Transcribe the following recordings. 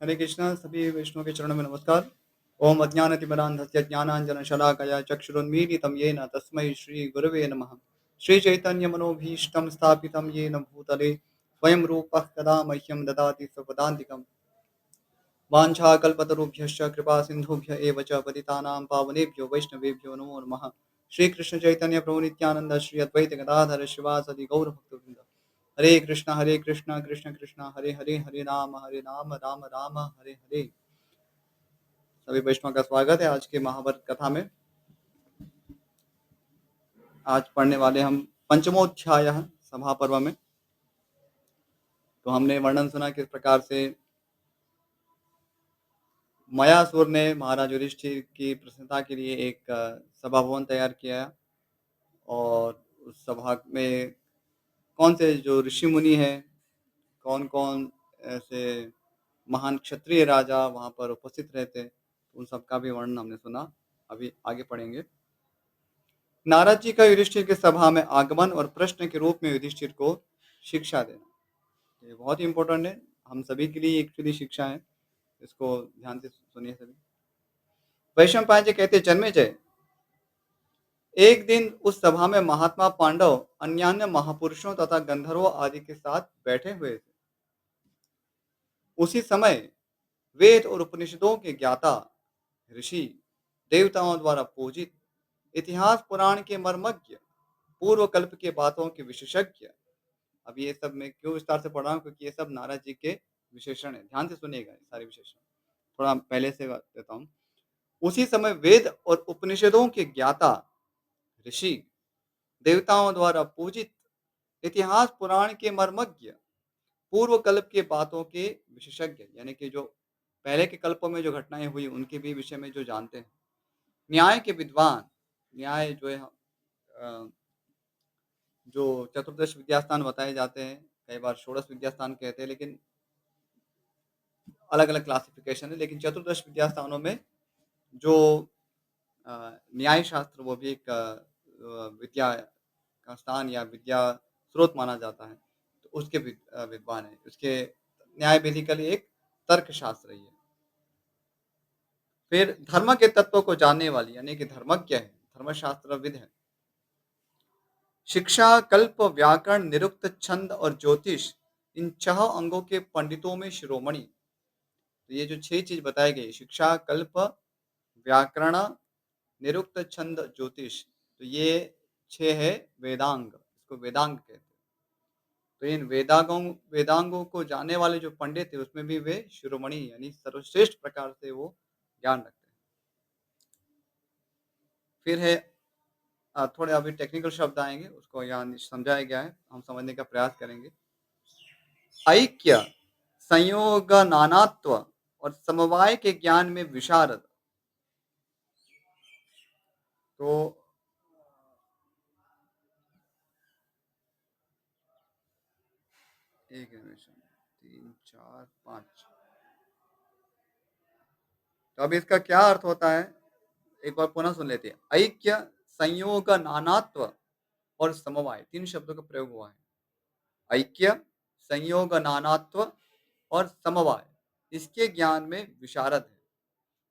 हरे कृष्णा सभी वैष्णव के चरणों में नमस्कार। ओम अज्ञानतिमिरान्धस्य ज्ञानाञ्जनशलाकया चक्षुरुन्मीलितं येन तस्मै श्रीगुरवे नमः। श्रीचैतन्यमनोभीष्टं स्थापितं येन भूतले स्वयं रूपः कदा मह्यं ददाति स्वपदान्तिकम्। वाञ्छाकल्पतरुभ्यश्च कृपासिन्धुभ्य एव च पतितानां पावनेभ्यो वैष्णवेभ्यो नमो नमः। श्रीकृष्ण चैतन्य प्रभु नित्यानंद श्री अद्वैत गदाधर शिवासदि गौरभक्तवृंद। हरे कृष्ण कृष्ण कृष्ण हरे हरे हरे नाम राम राम हरे हरे। सभी वैष्णव का स्वागत है आज के महाभारत कथा में। आज पढ़ने वाले हम पंचमोध्याय सभा पर्व में। तो हमने वर्णन सुना किस प्रकार से मयासुर ने महाराज युधिष्ठिर की प्रसन्नता के लिए एक सभा भवन तैयार किया और उस सभा में कौन से जो ऋषि मुनि हैं, कौन कौन ऐसे महान क्षत्रिय राजा वहाँ पर उपस्थित रहते, उन सब का भी वर्णन हमने सुना। अभी आगे पढ़ेंगे। नारद जी का युधिष्ठिर की सभा में आगमन और प्रश्न के रूप में युधिष्ठिर को शिक्षा देना, ये बहुत ही इंपॉर्टेंट है। हम सभी के लिए एक्चुअली शिक्षा है, इसको ध्यान से सुनिए सभी। वैशंपायन जी कहते, जन्मेजय, एक दिन उस सभा में महात्मा पांडव अन्यान्य महापुरुषों तथा गंधर्वों आदि के साथ बैठे हुए थे। उसी समय वेद और उपनिषदों के ज्ञाता ऋषि, देवताओं द्वारा पूजित, इतिहास पुराण के मर्मज्ञ, पूर्व कल्प के बातों के विशेषज्ञ। अब ये सब मैं क्यों विस्तार से पढ़ रहा हूँ, क्योंकि ये सब नारद जी के विशेषण है, ध्यान से सुनिएगा ये सारे विशेषण। थोड़ा पहले से देता हूँ। उसी समय वेद और उपनिषदों के ज्ञाता ऋषि, देवताओं द्वारा पूजित, इतिहास पुराण के मर्मज्ञ, पूर्व कल्प के बातों के विशेषज्ञ, यानी कि जो पहले के कल्पों में जो घटनाएं हुई उनके भी विषय में जो जानते हैं, न्याय के विद्वान, न्याय जो है जो चतुर्दश विद्यास्थान बताए जाते हैं, कई बार षोडश विद्यास्थान कहते हैं, लेकिन अलग अलग क्लासिफिकेशन है। लेकिन चतुर्दश विद्यास्थानों में जो न्याय शास्त्र, वो भी एक विद्या का स्थान या विद्या स्रोत माना जाता है, तो उसके विद्वान है। उसके न्याय बेसिकली एक तर्क शास्त्र ही है। फिर धर्म के तत्व को जानने वाली, यानी कि धर्मज्ञ है, धर्मशास्त्रविद है। शिक्षा, कल्प, व्याकरण, निरुक्त, छंद और ज्योतिष, इन 6 अंगों के पंडितों में शिरोमणि। तो ये जो 6 चीज बताई गई, शिक्षा, कल्प, व्याकरण, निरुक्त, छंद, ज्योतिष, तो ये 6 है वेदांग, इसको वेदांग कहते हैं। तो इन वेदांगों को जानने वाले जो पंडित थे, उसमें भी वे शिरोमणि यानी सर्वश्रेष्ठ प्रकार से वो ज्ञान रखते हैं। फिर है थोड़े अभी टेक्निकल शब्द आएंगे, उसको यहाँ समझाया गया है, हम समझने का प्रयास करेंगे। ऐक्य, संयोग, नानात्व और समवाय के ज्ञान में विशारद। तो एक निमिष, 3 4 5, तो अब इसका क्या अर्थ होता है, एक बार पुनः सुन लेते हैं। ऐक्य, संयोग, नानात्व और समवाय, 3 शब्दों का प्रयोग हुआ है। ऐक्य, संयोग, नानात्व और समवाय, इसके ज्ञान में विशारद है।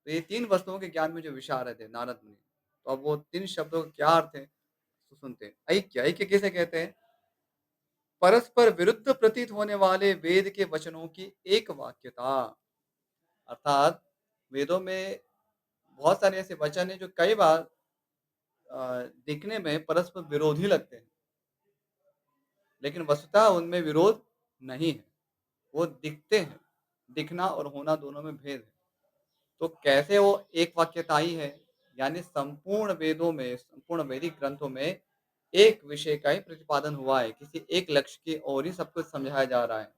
तो ये 3 वस्तुओं के ज्ञान में जो विशारद है नारद मुनि, तो अब वो 3 शब्दों का क्या अर्थ है तो सुनते हैं। ऐक्य, ऐक्य किसे कहते हैं? परस्पर विरुद्ध प्रतीत होने वाले वेद के वचनों की एक वाक्यता। अर्थात वेदों में बहुत सारे ऐसे वचन हैं जो कई बार दिखने में परस्पर विरोधी लगते हैं, लेकिन वस्तुतः उनमें विरोध नहीं है, वो दिखते हैं। दिखना और होना दोनों में भेद है। तो कैसे वो एक वाक्यताई है, यानी संपूर्ण वेदों में, संपूर्ण वैदिक ग्रंथों में एक विषय का ही प्रतिपादन हुआ है, किसी एक लक्ष्य की ओर ही सब कुछ समझाया जा रहा है।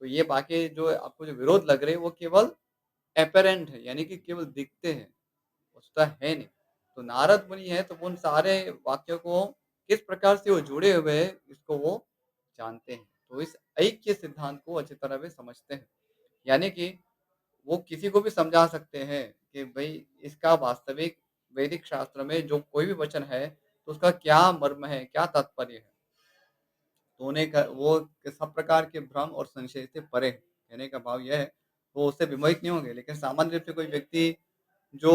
तो ये बाकी जो आपको जो विरोध लग रहे हैं वो केवल एपेरेंट है, यानी कि केवल दिखते हैं, वस्तुतः है नहीं। तो नारद मुनि है तो उन सारे वाक्यों को किस प्रकार से वो जुड़े हुए हैं, इसको वो जानते हैं। तो इस ऐक्य सिद्धांत को अच्छी तरह वे समझते हैं, यानी कि वो किसी को भी समझा सकते हैं कि भाई इसका वास्तविक वैदिक शास्त्र में जो कोई भी वचन है तो उसका क्या मर्म है, क्या तात्पर्य है। तो उन्हें वो सब प्रकार के भ्रम और संशय से परे है। कहने का भाव यह है, वो उससे विमोहित नहीं होंगे। लेकिन सामान्य रूप से कोई व्यक्ति जो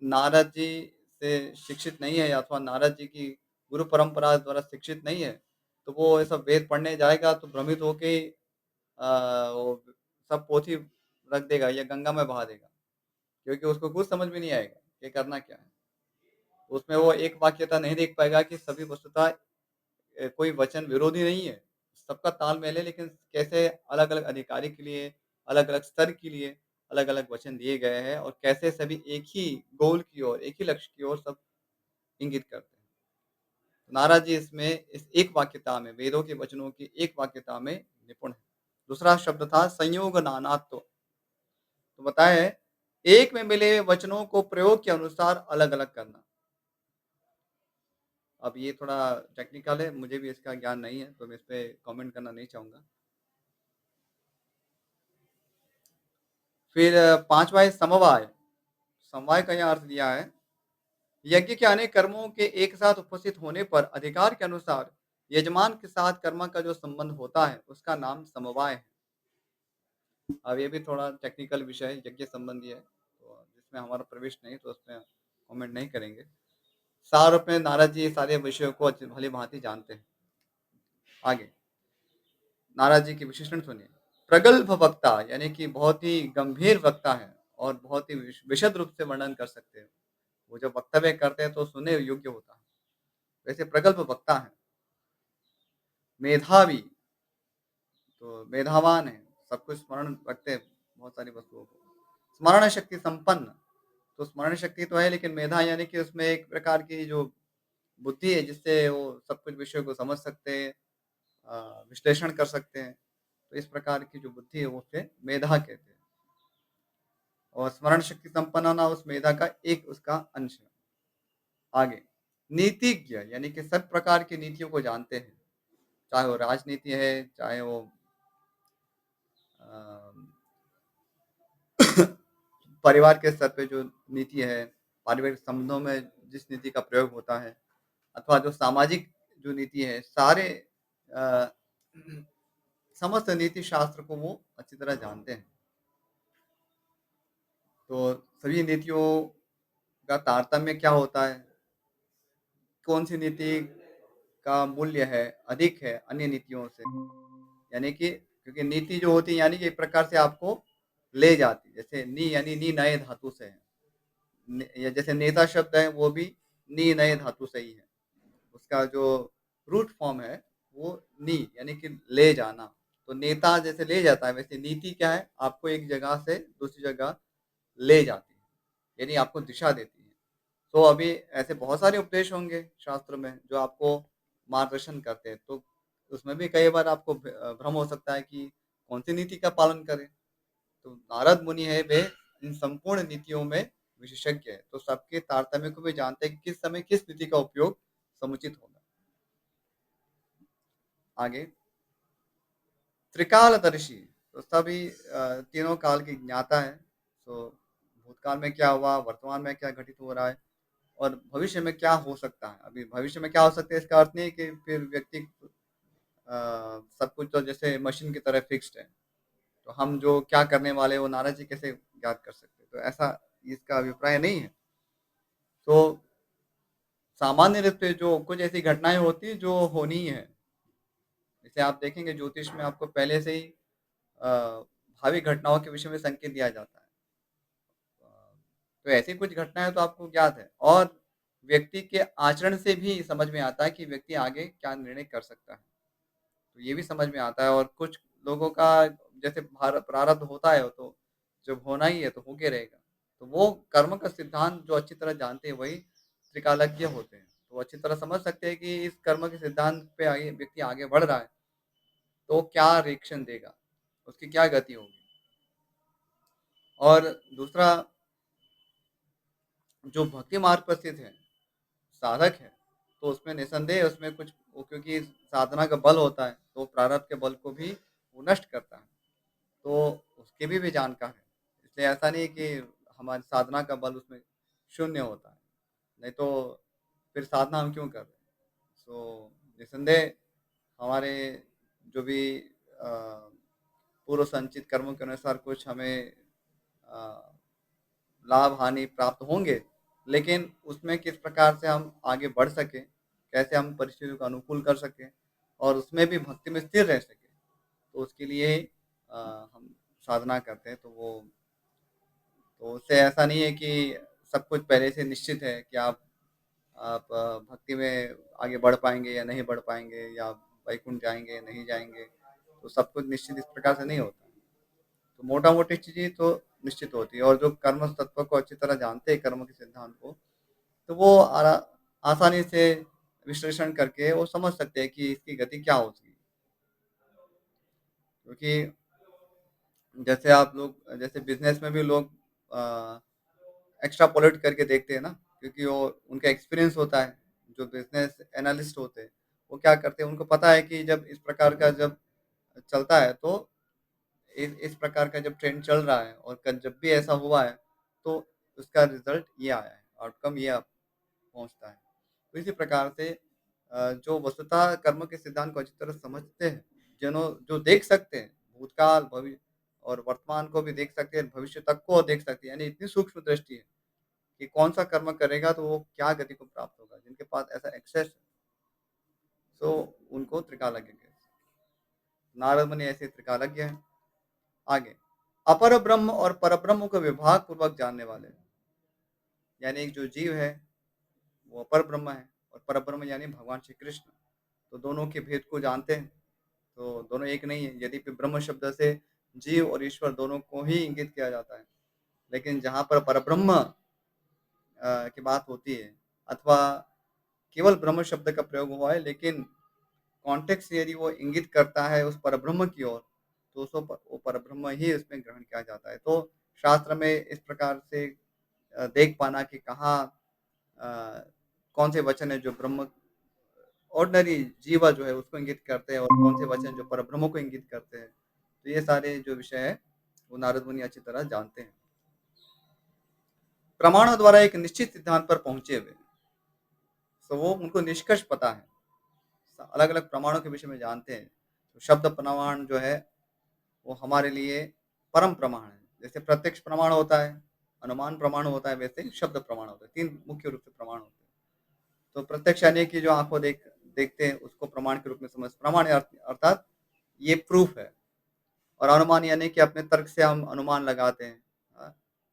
नारद जी से शिक्षित नहीं है अथवा नारद जी की गुरु परंपरा द्वारा शिक्षित नहीं है, तो वो ये सब वेद पढ़ने जाएगा तो भ्रमित होके ही वो सब पोथी रख देगा या गंगा में बहा देगा, क्योंकि उसको कुछ समझ में नहीं आएगा कि करना क्या है। तो उसमें वो एक वाक्यता नहीं देख पाएगा कि सभी वस्तुतः कोई वचन विरोधी नहीं है, सबका तालमेल है, लेकिन कैसे अलग-अलग अधिकारी के लिए, अलग-अलग स्तर के लिए अलग-अलग वचन दिए गए हैं और कैसे सभी एक ही गोल की ओर, एक ही लक्ष्य की ओर सब इंगित करते हैं। नारद जी इसमें इस एक वाक्यता में, वेदों के वचनों की एक वाक्यता में निपुण है। दूसरा शब्द था संयोग नानात्व। तो बताया है, एक में मिले हुए वचनों को प्रयोग के अनुसार अलग-अलग करना। अब ये थोड़ा टेक्निकल है, मुझे भी इसका ज्ञान नहीं है, तो मैं इस पे कमेंट करना नहीं चाहूँगा। फिर 5वाँ है समवाय। समवाय का यहाँ अर्थ दिया है, यज्ञ के अनेक कर्मों के एक साथ उपस्थित होने पर अधिकार के अनुसार यजमान के साथ कर्म का जो संबंध होता है, उसका नाम समवाय है। अब ये भी थोड़ा टेक्निकल विषय है, यज्ञ संबंधी है, तो जिसमें हमारा प्रवेश नहीं, तो उसमें कमेंट नहीं करेंगे। सार रूप में नारद जी सारे विषयों को अच्छी भली-भाँति जानते हैं। आगे, नारद जी की विशेषण सुनिए। प्रगल्भ वक्ता यानी कि बहुत ही गंभीर वक्ता है और बहुत ही विशद रूप से वर्णन कर सकते हैं। वो जब वक्तव्य करते हैं तो सुनने योग्य होता है। वैसे प्रगल्भ वक्ता है, मेधावी, तो मेधावान है, सब कुछ स्मरण रखते हैं बहुत सारी वस्तुओं को। स्मरण शक्ति संपन्न, तो स्मरण शक्ति तो है लेकिन मेधा यानी कि उसमें एक प्रकार की जो बुद्धि है जिससे वो सब कुछ विषयों को समझ सकते हैं, विश्लेषण कर सकते हैं। तो इस प्रकार की जो बुद्धि है वो उसे मेधा कहते हैं। और स्मरण शक्ति संपन्न होना उस मेधा का एक उसका अंश है। आगे, नीतिज्ञ यानी कि सब प्रकार की नीतियों को जानते हैं, चाहे वो राजनीति है, चाहे वो अ, परिवार के स्तर पे जो नीति है, पारिवारिक संबंधों में जिस नीति का प्रयोग होता है, अथवा जो सामाजिक जो नीति है, सारे अ, समस्त नीति शास्त्र को वो अच्छी तरह जानते हैं। तो सभी नीतियों का तारतम्य क्या होता है? कौन-सी नीति का मूल्य है, अधिक है अन्य नीतियों से? यानी कि क्योंकि नीति जो होती है यानी कि एक प्रकार से आपको ले जाती है। जैसे नी यानी नी नए धातु से है। ने या जैसे नेता शब्द है वो भी नी नए धातु से ही है। उसका जो रूट फॉर्म है वो नी यानी कि ले जाना। तो नेता जैसे ले जाता है वैसे नीति क्या है? आपको एक जगह से दूसरी जगह ले जाती है, यानी आपको दिशा देती है। तो अभी ऐसे बहुत सारे उपदेश होंगे शास्त्र में जो आपको मार्गदर्शन करते हैं। तो उसमें भी कई बार आपको भ्रम हो सकता है कि कौन-सी नीति का पालन करें? तो नारद मुनि है वे इन संपूर्ण नीतियों में विशेषज्ञ है। तो सबके तारतम्य को भी जानते हैं कि किस समय किस नीति का उपयोग समुचित होगा। आगे, त्रिकालदर्शी, तो सभी तीनों काल की ज्ञाता है। तो भूतकाल में क्या हुआ, वर्तमान में क्या घटित हो रहा है और भविष्य में क्या हो सकता है। अभी भविष्य में क्या हो सकता है इसका अर्थ नहीं है कि फिर व्यक्ति सब कुछ तो जैसे मशीन की तरह फिक्स्ड है। तो हम जो क्या करने वाले हैं वो नारद जी कैसे ज्ञात कर सकते हैं? तो ऐसा इसका अभिप्राय नहीं है। तो सामान्य रूप से जो कुछ ऐसी घटनाएँ होती हैं जो होनी ही है। जैसे आप देखेंगे ज्योतिष में आपको पहले से ही भावी घटनाओं के विषय में संकेत दिया जाता है। अ, तो ऐसी कुछ घटनाएँ तो आपको ज्ञात है और व्यक्ति के आचरण से भी समझ में आता है कि व्यक्ति आगे क्या निर्णय कर सकता है। तो ये भी समझ में आता है और कुछ लोगों का जैसे प्रारब्ध होता है वो तो जब होना ही है तो होके रहेगा। तो वो कर्म का सिद्धांत जो अच्छी तरह जानते हैं वही त्रिकालज्ञ होते हैं। तो वो अच्छी तरह समझ सकते हैं कि इस कर्म के सिद्धांत पे आगे व्यक्ति आगे बढ़ रहा है, तो क्या रिएक्शन देगा, उसकी क्या गति होगी। और दूसरा जो भक्ति मार्ग पर स्थित है, साधक है, तो उसमें निसंदेह उसमें कुछ वो क्योंकि साधना का बल होता है, तो प्रारब्ध के बल को भी वो नष्ट करता है। तो उसके भी जानकार है। इसलिए ऐसा नहीं है कि हमारी साधना का बल उसमें शून्य होता है। नहीं तो फिर साधना हम क्यों कर रहे हैं? सो निसंदेह हमारे जो भी अ, पूर्व संचित कर्मों के अनुसार कुछ हमें अ, लाभ-हानि प्राप्त होंगे, लेकिन उसमें किस प्रकार से हम आगे बढ़ सकें, कैसे हम परिस्थितियों को अनुकूल कर सकें और उसमें भी भक्ति में स्थिर रह सकें, तो उसके लिए हम साधना करते हैं। तो उससे ऐसा नहीं है कि सब कुछ पहले से निश्चित है कि आप भक्ति में आगे बढ़ पाएँगे या नहीं बढ़ पाएँगे या वैकुंठ जाएँगे, नहीं जाएँगे, तो सब कुछ निश्चित इस प्रकार से नहीं होता। तो मोटा-मोटी चीज़ें तो निश्चित होती है और जो कर्म तत्व को अच्छी तरह जानते हैं कर्म के सिद्धांत को, तो वो आसानी से विश्लेषण करके वो समझ सकते हैं कि इसकी गति क्या होगी। क्योंकि जैसे आप लोग जैसे बिज़नेस में भी लोग अ, एक्स्ट्रापोलेट करके देखते हैं ना, क्योंकि वो उनका एक्सपीरियंस होता है, जो बिज़नेस एनालिस्ट होते हैं, वो क्या करते हैं, उनको पता है कि जब इस प्रकार का जब चलता है, तो इस प्रकार का जब ट्रेंड चल रहा है और क जब भी ऐसा हुआ है, तो उसका रिज़ल्ट ये आया है, आउटकम ये पहुँचता है। तो इसी प्रकार से जो वस्तुतः कर्म के सिद्धांत को अच्छी तरह समझते हैं, जो देख सकते हैं, भूतकाल, और वर्तमान को भी देख सकते हैं, भविष्य तक को देख सकते हैं, यानी इतनी सूक्ष्म दृष्टि है कि कौन-सा कर्म करेगा तो वो क्या गति को प्राप्त होगा। जिनके पास ऐसा एक्सेस है, सो उनको त्रिकालज्ञ कहते हैं। नारद मुनि ऐसे त्रिकालज्ञ हैं। आगे, अपर ब्रह्म और परब्रह्म को विभाग पूर्वक जानने वाले, यानी एक जो जीव है, वो अपर ब्रह्म है और परब्रह्म यानी भगवान श्री कृष्ण। तो दोनों के भेद को जानते हैं, तो दोनों एक नहीं है। यद्यपि ब्रह्म शब्द से जीव और ईश्वर दोनों को ही इंगित किया जाता है, लेकिन जहाँ पर परब्रह्म की बात होती है अथवा केवल ब्रह्म शब्द का प्रयोग हुआ है, लेकिन कॉन्टेक्स्ट यदि वो इंगित करता है उस परब्रह्म की ओर, तो वो परब्रह्म ही उसमें ग्रहण किया जाता है। तो शास्त्र में इस प्रकार से देख पाना कि कहाँ अ, कौन से वचन है जो ब्रह्म ऑर्डिनरी जीवा जो है उसको इंगित करते हैं और कौन से वचन जो परब्रह्म को इंगित करते हैं। तो ये सारे जो विषय है, वो नारद मुनि अच्छी तरह जानते हैं। प्रमाणों द्वारा एक निश्चित सिद्धांत पर पहुँचे हुए, तो वो उनको निष्कर्ष पता है। अलग-अलग प्रमाणों के विषय में जानते हैं। तो शब्द प्रमाण जो है, वो हमारे लिए परम प्रमाण है। जैसे प्रत्यक्ष प्रमाण होता है, अनुमान प्रमाण होता है, वैसे ही शब्द प्रमाण होता है। 3 मुख्य रूप से प्रमाण होते हैं। तो प्रत्यक्ष यानी कि जो आँखों देखते हैं उसको प्रमाण के रूप में प्रमाण अर्थात ये प्रूफ है। और अनुमान यानी कि अपने तर्क से हम अनुमान लगाते हैं।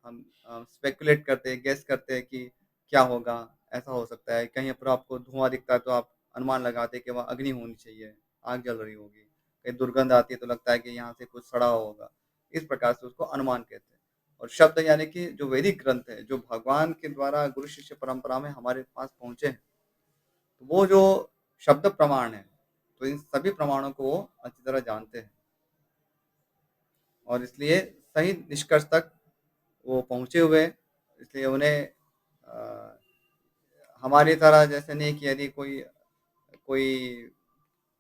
हम स्पेकुलेट करते हैं, गेस करते हैं कि क्या होगा, ऐसा हो सकता है। कहीं पर आपको धुआँ दिखता है तो आप अनुमान लगाते हैं कि वहाँ अग्नि होनी चाहिए, आग जल रही होगी। कहीं दुर्गंध आती है तो लगता है कि यहाँ से कुछ सड़ा हुआ होगा। इस प्रकार से उसको अनुमान कहते हैं। और शब्द यानी कि जो वैदिक ग्रंथ है, जो भगवान के द्वारा गुरु शिष्य परंपरा में हमारे पास पहुँचे हैं, तो वो जो शब्द प्रमाण है, तो इन सभी प्रमाणों को वो अच्छी तरह जानते हैं। और इसलिए सही निष्कर्ष तक वो पहुँचे हुए हैं। इसलिए उन्हें हमारी तरह जैसे नहीं कि यदि कोई कोई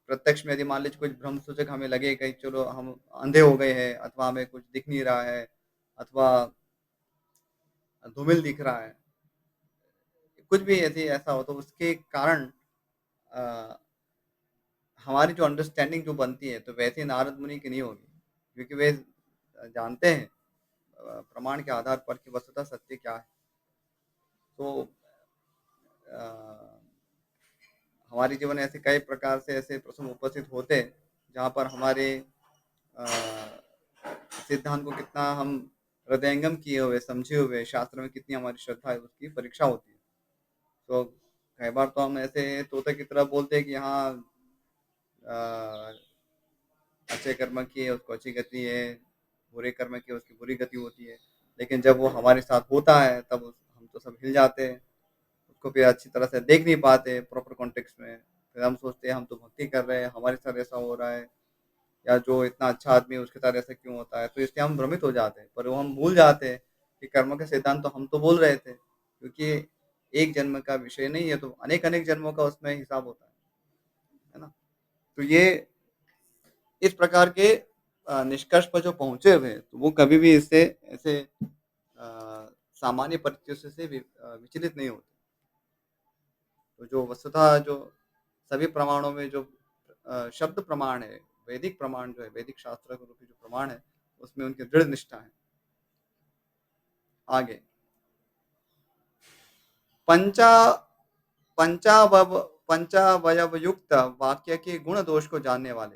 प्रत्यक्ष में यदि मान लीजिए कुछ भ्रम सूचक हमें लगे कहीं चलो हम अंधे हो गए हैं अथवा हमें कुछ दिख नहीं रहा है अथवा धूमिल दिख रहा है, कुछ भी यदि ऐसा हो तो उसके कारण अ, हमारी जो अंडरस्टैंडिंग जो बनती है तो वैसे नारद मुनि की नहीं होगी। क्योंकि वे जानते हैं प्रमाण के आधार पर कि वस्तुतः सत्य क्या है। तो अ, हमारे जीवन में ऐसे कई प्रकार से ऐसे प्रसंग उपस्थित होते हैं, जहाँ पर हमारे अ, सिद्धांत को कितना हम हृदयंगम किए हुए, समझे हुए, शास्त्र में कितनी हमारी श्रद्धा है, उसकी परीक्षा होती है। तो कई बार तो हम ऐसे तोते की तरह बोलते हैं कि हाँ अ, अच्छे कर्म किए उसको अच्छी गति है, बुरे कर्म किए उसकी बुरी गति होती है। लेकिन जब वो हमारे साथ होता है तब हम तो सब हिल जाते हैं। उसको फिर अच्छी तरह से देख नहीं पाते प्रॉपर कॉन्टेक्स्ट में। फिर हम सोचते हैं हम तो भक्ति कर रहे हैं, हमारे साथ ऐसा हो रहा है या जो इतना अच्छा आदमी है उसके साथ ऐसा क्यों होता है? तो इसलिए हम भ्रमित हो जाते हैं। पर वो हम भूल जाते हैं कि कर्म के सिद्धांत तो हम तो बोल रहे थे, क्योंकि एक जन्म का विषय नहीं है तो अनेक-अनेक जन्मों का उसमें हिसाब होता है ना? तो ये इस प्रकार के निष्कर्ष पर जो पहुँचे हुए हैं, तो वो कभी भी इससे ऐसे सामान्य परिस्थितियों से विचलित नहीं होते। तो जो वस्तुतः जो सभी प्रमाणों में जो शब्द प्रमाण है, वैदिक प्रमाण जो है, वैदिक शास्त्र के रूपी जो प्रमाण है, उसमें उनकी दृढ़ निष्ठा है। आगे पंचा पंचावव पंचावयवयुक्त वाक्य के गुण दोष को जानने वाले।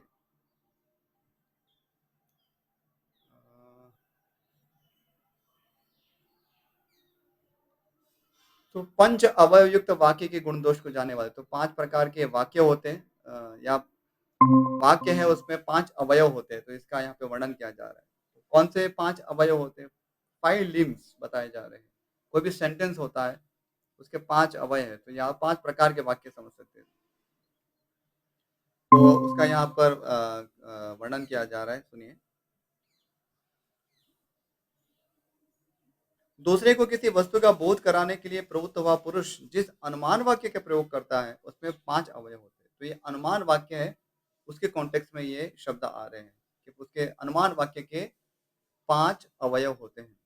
तो पंच अवयवयुक्त वाक्य के गुण दोष को जानने वाले, तो 5 प्रकार के वाक्य होते हैं, या वाक्य है उसमें 5 अवयव होते हैं, तो इसका यहाँ पे वर्णन किया जा रहा है। तो कौन से 5 अवयव होते हैं? 5 लिम्ब्स बताए जा रहे हैं। कोई भी सेंटेंस होता है, उसके 5 अवयव हैं, तो यहाँ 5 प्रकार के वाक्य समझ सकते हैं। तो उसका यहाँ पर वर्णन किया जा रहा है, सुनिए। दूसरे को किसी वस्तु का बोध कराने के लिए प्रवृत्त हुआ पुरुष जिस अनुमान वाक्य का प्रयोग करता है, उसमें 5 अवयव होते हैं। तो ये अनुमान वाक्य है, उसके कॉन्टेक्स्ट में ये शब्द आ रहे हैं कि उसके अनुमान वाक्य के 5 अवयव होते हैं।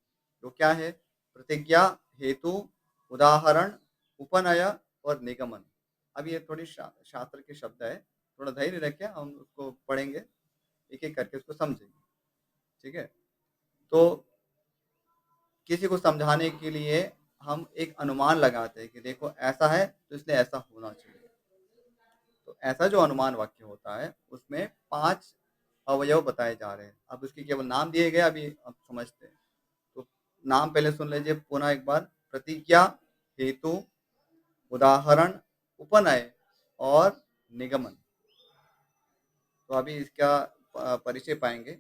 जो क्या है? प्रतिज्ञा, हेतु, उदाहरण, उपनय और निगमन। अब ये थोड़ी शास्त्र के शब्द है, थोड़ा धैर्य रखें, हम उसको पढ़ेंगे, एक-एक करके उसको समझेंगे। ठीक है? तो किसी को समझाने के लिए हम एक अनुमान लगाते हैं कि देखो ऐसा है, तो इसलिए ऐसा होना चाहिए। तो ऐसा जो अनुमान वाक्य होता है, उसमें 5 अवयव बताए जा रहे हैं। अब उसके केवल नाम दिए गए, अभी आप समझते हैं। तो नाम पहले सुन लीजिए पुनः एक बार। प्रतिज्ञा, हेतु, उदाहरण, उपनय और निगमन। तो अभी इसका परिचय पाएंगे।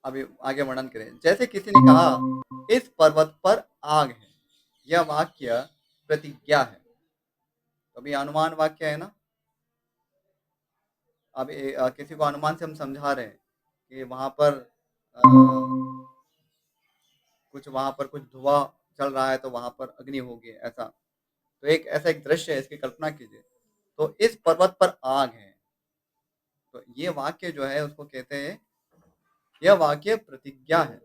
अभी आगे वर्णन करें। जैसे किसी ने कहा, इस पर्वत पर आग है, यह वाक्य प्रतिज्ञा है। तो अभी अनुमान वाक्य है ना। अब किसी को अनुमान से हम समझा रहे हैं कि वहां पर वहां पर कुछ धुआं चल रहा है, तो वहां पर अग्नि होगी, ऐसा। तो एक ऐसा एक दृश्य है, इसकी कल्पना कीजिए। तो इस पर्वत पर आग है, तो ये वाक्य जो है उसको कहते हैं, यह वाक्य प्रतिज्ञा है।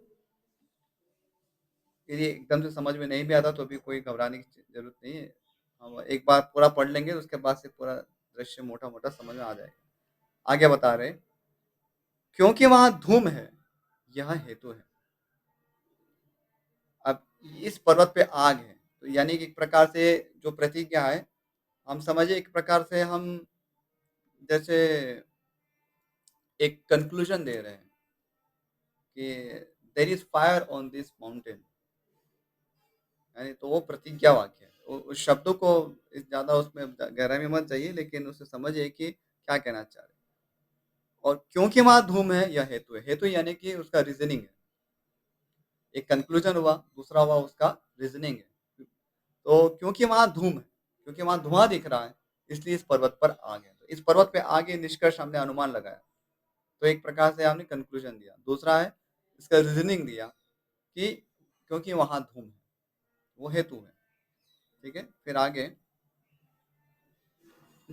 यदि एकदम से समझ में नहीं भी आता तो भी कोई घबराने की जरूरत नहीं है। हम एक बार पूरा पढ़ लेंगे, उसके बाद से पूरा दृश्य मोटा मोटा समझ में आ जाएगा। आगे बता रहे, क्योंकि वहां धूम है, यह हेतु है। अब इस पर्वत पे आग है, तो यानी कि एक प्रकार से जो प्रतिज्ञा है, हम समझे एक प्रकार से हम जैसे एक कंक्लूजन दे रहे हैं कि there is fire on this mountain, यानी तो वो प्रतिज्ञा वाक्य है। उस शब्दों को इस ज़्यादा उसमें गहराई में मत जाइए, लेकिन उसे समझिए कि क्या कहना चाह रहे हैं। और क्योंकि वहाँ धूम है, यह हेतु है। हेतु यानी कि उसका रीज़निंग है। एक कंक्लूजन हुआ, दूसरा हुआ उसका रीज़निंग है। तो क्योंकि वहाँ धूम है, क्योंकि वहाँ धुआँ दिख रहा है, इसलिए इस पर्वत पर आग है। तो इस पर्वत पे आग, ये निष्कर्ष हमने अनुमान लगाया। तो एक प्रकार से हमने कंक्लूजन दिया। दूसरा है, इसका रीज़निंग दिया कि क्योंकि वहाँ धूम है, वो हेतु है। ठीक है? फिर आगे,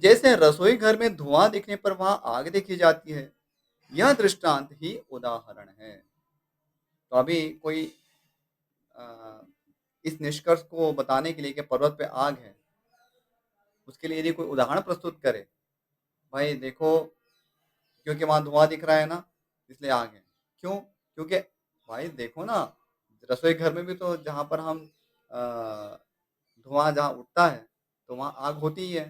जैसे रसोई घर में धुआं दिखने पर वहां आग देखी जाती है, यह दृष्टांत ही उदाहरण है। तो अभी कोई अ, इस निष्कर्ष को बताने के लिए कि पर्वत पे आग है, उसके लिए यदि कोई उदाहरण प्रस्तुत करे, भाई देखो, क्योंकि वहां धुआं दिख रहा है ना, इसलिए आग है। क्यों? क्योंकि भाई देखो ना, रसोई घर में भी तो जहां पर हम धुआं जहां उठता है, तो वहां आग होती ही है।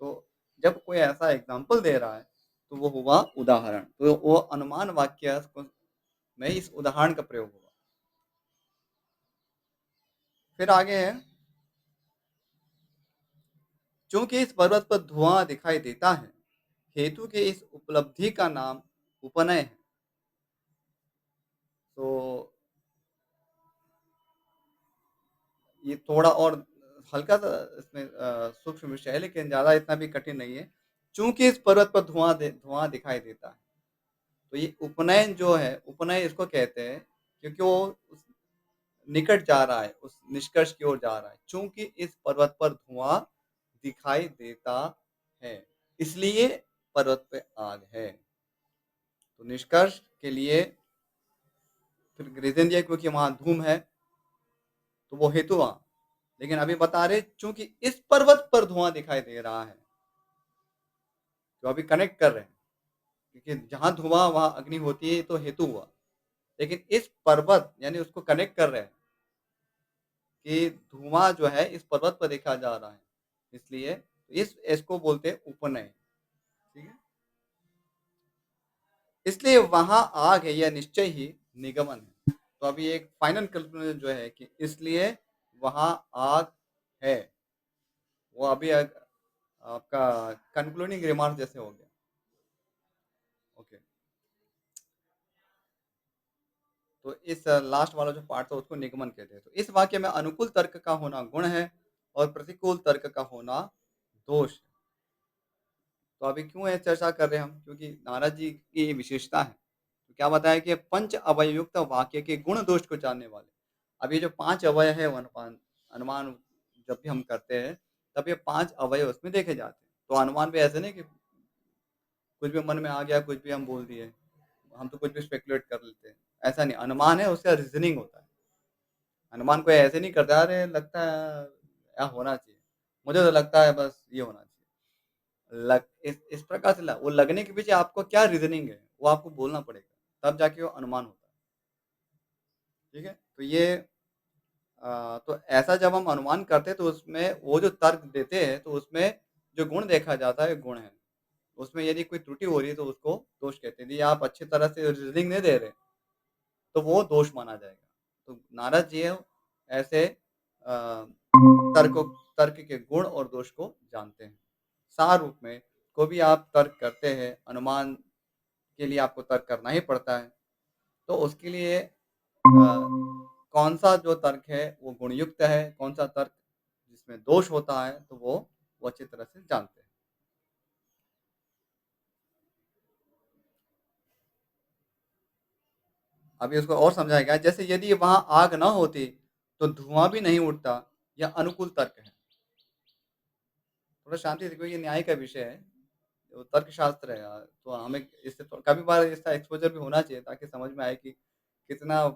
तो जब कोई ऐसा एग्जाम्पल दे रहा है, तो वो हुआ उदाहरण। तो वो अनुमान वाक्य में इस उदाहरण का प्रयोग हुआ। फिर आगे है, चूंकि इस पर्वत पर धुआं दिखाई देता है, हेतु के इस उपलब्धि का नाम उपनय है। तो ये थोड़ा और हल्का सा इसमें सूक्ष्म विषय है, लेकिन ज्यादा इतना भी कठिन नहीं है। चूंकि इस पर्वत पर धुआं दिखाई देता है, तो ये उपनयन जो है, उपनय इसको कहते हैं, क्योंकि वो उस निकट जा रहा है, उस निष्कर्ष की ओर जा रहा है। चूंकि इस पर्वत पर धुआं दिखाई देता है, इसलिए पर्वत पे आग है। तो निष्कर्ष के लिए फिर रीजन दिया, क्योंकि वहां धूम है, तो वो हेतु वहां। लेकिन अभी बता रहे, चूंकि इस पर्वत पर धुआं दिखाई दे रहा है, जो अभी कनेक्ट कर रहे हैं, क्योंकि जहाँ धुआँ वहाँ अग्नि होती है तो हेतु हुआ। लेकिन इस पर्वत यानी उसको कनेक्ट कर रहे हैं कि धुआँ जो है इस पर्वत पर देखा जा रहा है। इसलिए इसको बोलते हैं उपनयन, ठीक है? इसलिए वहाँ आग है, यह निश्चय ही निगमन है। तो अभी एक फाइनल कंक्लूजन जो है कि इसलिए वहाँ आग है, वो अभी आपका कंक्लूडिंग रिमार्क जैसे हो गया। ओके, तो इस लास्ट वाला जो पार्ट था उसको निगमन कहते हैं। तो इस वाक्य में अनुकूल तर्क का होना गुण है और प्रतिकूल तर्क का होना दोष है। तो अभी क्यों ये चर्चा कर रहे हैं हम? क्योंकि नारद जी की ये विशेषता है। तो क्या बताया कि पंच अवययुक्त वाक्य के गुण दोष को जानने वाले। अब ये जो 5 अवयव है वो अनुमान अनुमान जब भी हम करते हैं, तब ये 5 अवयव उसमें देखे जाते हैं। तो अनुमान भी ऐसे नहीं कि कुछ भी मन में आ गया, कुछ भी हम बोल दिए। हम तो कुछ भी स्पेकुलेट कर लेते हैं। ऐसा नहीं, अनुमान है उसका रीज़निंग होता है। अनुमान कोई ऐसे नहीं करता, अरे लगता है होना चाहिए। मुझे तो लगता है बस ये होना चाहिए। इस प्रकार से वो लगने के पीछे आपको क्या रीज़निंग है, वो आपको बोलना पड़ेगा, तब जाके वो अनुमान होता है। ठीक है? तो तो ऐसा जब हम अनुमान करते हैं तो उसमें वो जो तर्क देते हैं, तो उसमें जो गुण देखा जाता है, गुण है। उसमें यदि कोई त्रुटि हो रही है तो उसको दोष कहते हैं। यदि आप अच्छी तरह से रीज़निंग नहीं दे रहे, तो वो दोष माना जाएगा। तो नारद जी हैं ऐसे तर्क तर्क के गुण और दोष को जानते हैं। सार रूप में कोई भी आप तर्क करते हैं, अनुमान के लिए आपको तर्क करना ही पड़ता है। तो उसके लिए कौन-सा जो तर्क है वो गुणयुक्त है, कौन-सा तर्क जिसमें दोष होता है, तो वो अच्छी तरह से जानते हैं। अभी उसको और समझाया गया है, जैसे यदि वहाँ आग ना होती, तो धुआँ भी नहीं उठता, यह अनुकूल तर्क है। थोड़ा शांति से, क्योंकि ये न्याय का विषय है, तो तर्कशास्त्र है तो हमें इससे तो कभी बार इसका एक्सपोज़र भी होना चाहिए ताकि समझ में आए कि कितना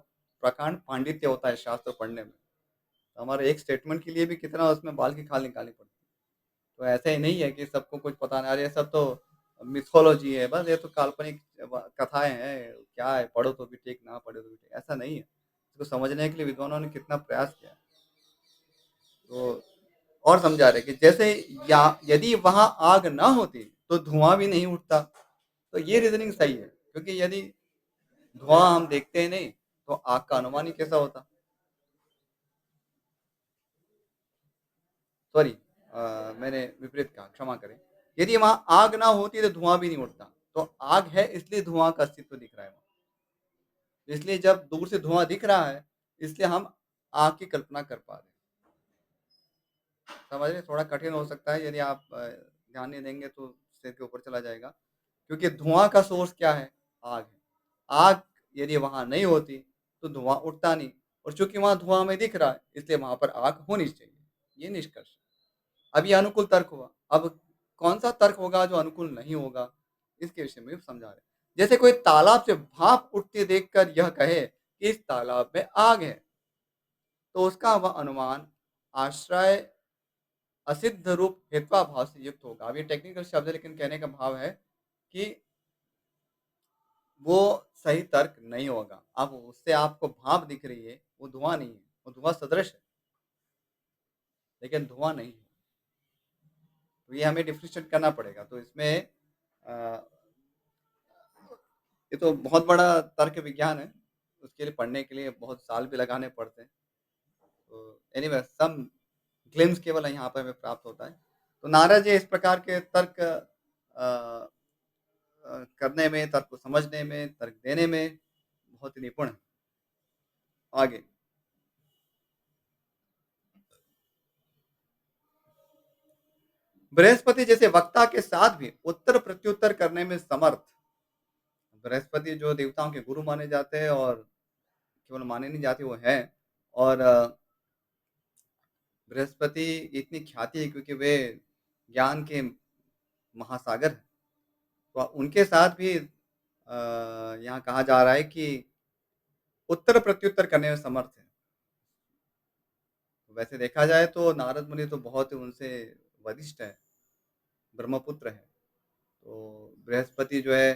प्रकांड पांडित्य होता है शास्त्र पढ़ने में। तो हमारे एक स्टेटमेंट के लिए भी कितना उसमें बाल की खाल निकालनी पड़ती है। तो ऐसा ही नहीं है कि सबको कुछ पता नहीं, अरे ये सब तो मिथोलॉजी है, बस ये तो काल्पनिक कथाएँ हैं, क्या है, पढ़ो तो भी ठीक, ना पढ़ो तो भी ठीक, ऐसा नहीं है। इसको समझने के लिए विद्वानों ने कितना प्रयास किया है। तो और समझा रहे कि जैसे या यदि वहाँ आग ना होती, तो धुआँ भी नहीं उठता। तो ये रीज़निंग सही है, क्योंकि यदि धुआँ हम देखते ही नहीं, तो आग का अनुमान ही कैसा होता? सॉरी, मैंने विपरीत कहा, क्षमा करें। यदि वहाँ आग ना होती तो धुआँ भी नहीं उठता। तो आग है इसलिए धुआँ का अस्तित्व दिख रहा है वहाँ। इसलिए जब दूर से धुआँ दिख रहा है, इसलिए हम आग की कल्पना कर पा रहे हैं। समझ रहे हैं? थोड़ा कठिन हो सकता है, यदि आप ध्यान नहीं देंगे तो सिर के ऊपर चला जाएगा। क्योंकि धुआँ का सोर्स क्या है? आग है। आग यदि वहाँ नहीं होती, तो धुआँ उठता नहीं, और चूँकि वहाँ धुआँ हमें दिख रहा है, इसलिए वहाँ पर आग होनी चाहिए। ये निष्कर्ष है। अब ये अनुकूल तर्क हुआ। अब कौन-सा तर्क होगा जो अनुकूल नहीं होगा, इसके विषय में भी समझा रहे हैं। जैसे कोई तालाब से भाप उठते देखकर यह कहे कि इस तालाब में आग है, तो उसका वह अनुमान आश्रय असिद्ध रूप हेत्वाभाव से युक्त होगा। अब ये टेक्निकल शब्द है, लेकिन कहने का भाव है कि वो सही तर्क नहीं होगा। अब उससे आपको भाप दिख रही है, वो धुआँ नहीं है, वो धुआँ सदृश है, लेकिन धुआँ नहीं है। तो ये हमें डिफरेंशिएट करना पड़ेगा। तो इसमें अ, ये तो बहुत बड़ा तर्क विज्ञान है। उसके लिए पढ़ने के लिए बहुत साल भी लगाने पड़ते हैं। तो एनीवे सम ग्लिम्स केवल यहाँ पे हमें प्राप्त होता है। तो नारद जी इस प्रकार के तर्क करने में, तर्क को समझने में, तर्क देने में बहुत ही निपुण हैं। आगे बृहस्पति जैसे वक्ता के साथ भी उत्तर प्रत्युत्तर करने में समर्थ। बृहस्पति जो देवताओं के गुरु माने जाते हैं, और केवल माने नहीं जाते, वो हैं। और बृहस्पति इतनी ख्याति है क्योंकि वे ज्ञान के महासागर हैं। तो उनके साथ भी यहाँ कहा जा रहा है कि उत्तर प्रत्युत्तर करने में समर्थ है। वैसे देखा जाए तो नारद मुनि तो बहुत उनसे वरिष्ठ है, ब्रह्मपुत्र है। तो बृहस्पति जो है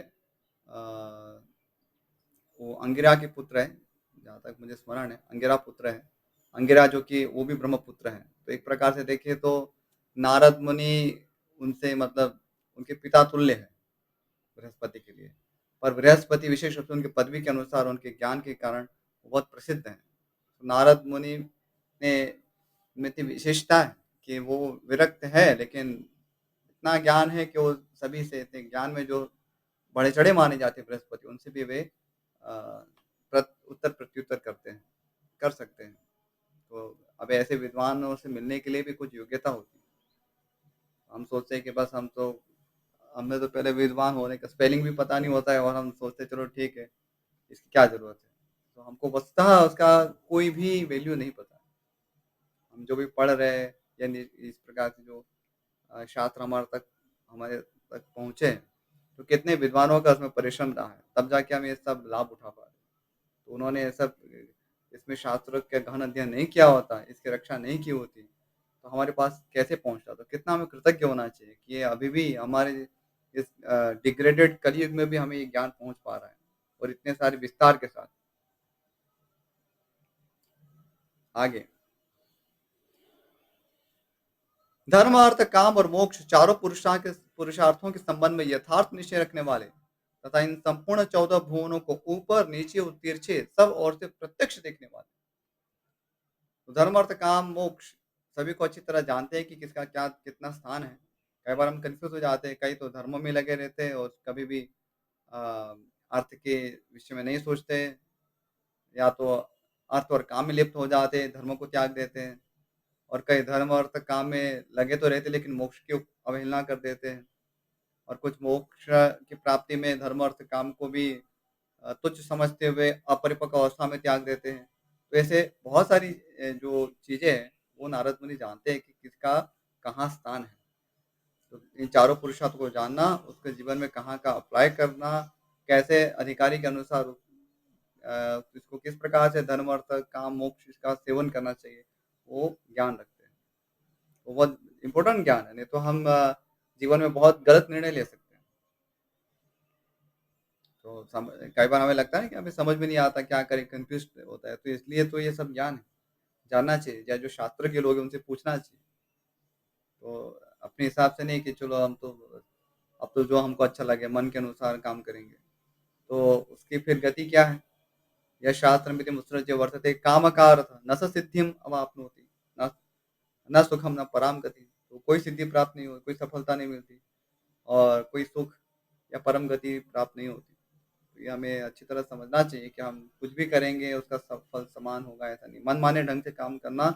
वो अंगिरा के पुत्र हैं, जहाँ तक मुझे स्मरण है, अंगिरा पुत्र हैं। अंगिरा जो कि वो भी ब्रह्मपुत्र हैं। तो एक प्रकार से देखें तो नारद मुनि उनसे मतलब उनके पिता तुल्य हैं बृहस्पति के लिए। पर बृहस्पति विशेष रूप से उनकी पदवी के अनुसार, उनके ज्ञान के कारण बहुत प्रसिद्ध हैं। तो नारद मुनि ने में इतनी विशेषता है कि वो विरक्त है, लेकिन इतना ज्ञान है कि वो सभी से इतने ज्ञान में जो बढ़े-चढ़े माने जाते हैं बृहस्पति, उनसे भी वे अ, उत्तर प्रत्युत्तर करते हैं, कर सकते हैं। तो अब ऐसे विद्वानों से मिलने के लिए भी कुछ योग्यता होती है। हम सोचते हैं कि बस हमें तो पहले विद्वान होने का स्पेलिंग भी पता नहीं होता है और हम सोचते हैं चलो ठीक है, इसकी क्या ज़रूरत है। तो हमको वस्तुतः उसका कोई भी वैल्यू नहीं पता। हम जो भी पढ़ रहे हैं या इस प्रकार से जो शास्त्र हमारे तक पहुँचे हैं, तो कितने विद्वानों का उसमें परिश्रम रहा है, तब जाके हम ये सब लाभ उठा पा रहे हैं। तो उन्होंने ये सब इसमें शास्त्रों का गहन अध्ययन नहीं किया होता, इसकी रक्षा नहीं की होती, तो हमारे पास कैसे पहुँचता? तो कितना हमें कृतज्ञ होना चाहिए कि ये अभी भी हमारे इस डिग्रेडेड कलयुग में भी हमें ये ज्ञान पहुँच पा रहा है और इतने सारे विस्तार के साथ। आगे, धर्म, अर्थ, काम और मोक्ष चारों पुरुषार्थों के संबंध में यथार्थ निश्चय रखने वाले तथा इन संपूर्ण 14 भुवनों को ऊपर, नीचे और तिरछे सब ओर से प्रत्यक्ष देखने वाले। तो धर्म, अर्थ, काम, मोक्ष सभी को अच्छी तरह जानते हैं कि किसका क्या कितना स्थान है। कई बार हम कन्फ्यूज़ हो जाते हैं, कई तो धर्मों में लगे रहते हैं और कभी भी अ, अर्थ के विषय में नहीं सोचते, या तो अर्थ और काम में लिप्त हो जाते हैं, धर्मों को त्याग देते हैं। और कई धर्म, अर्थ, काम में लगे तो रहते हैं, लेकिन मोक्ष की अवहेलना कर देते हैं। और कुछ मोक्ष की प्राप्ति में धर्म, अर्थ, काम को भी तुच्छ समझते हुए अपरिपक्व अवस्था में त्याग देते हैं। तो ऐसे बहुत सारी जो चीज़ें हैं, वो नारद मुनि जानते हैं कि किसका कहाँ स्थान है। तो इन चारों पुरुषार्थ को जानना, उसके जीवन में कहाँ का अप्लाई करना, कैसे अधिकारी के अनुसार इसको किस प्रकार से धर्म, अर्थ, काम, मोक्ष इसका सेवन करना चाहिए, वो ज्ञान रखते हैं। वो बहुत इम्पोर्टेंट ज्ञान है, नहीं तो हम जीवन में बहुत गलत निर्णय ले सकते हैं। तो कई बार हमें लगता है कि हमें समझ में नहीं आता क्या करें, कन्फ्यूज़्ड होता है, तो इसलिए तो ये सब ज्ञान है, जानना चाहिए या जो शास्त्र के लोग हैं उनसे पूछना चाहिए। तो अपने हिसाब से नहीं कि चलो हम तो अब तो जो हमको अच्छा लगे मन के अनुसार काम करेंगे। तो उसकी फिर गति क्या है? यह शास्त्रमिति मुत्सृज्य वर्तते कामकारतः न स सिद्धिम अवाप्नोति न न सुखम न पराम गति। तो कोई सिद्धि प्राप्त नहीं होती, कोई सफलता नहीं मिलती और कोई सुख या परम गति प्राप्त नहीं होती। तो ये हमें अच्छी तरह समझना चाहिए कि हम कुछ भी करेंगे उसका सब फल समान होगा, ऐसा नहीं। मनमाने ढंग से काम करना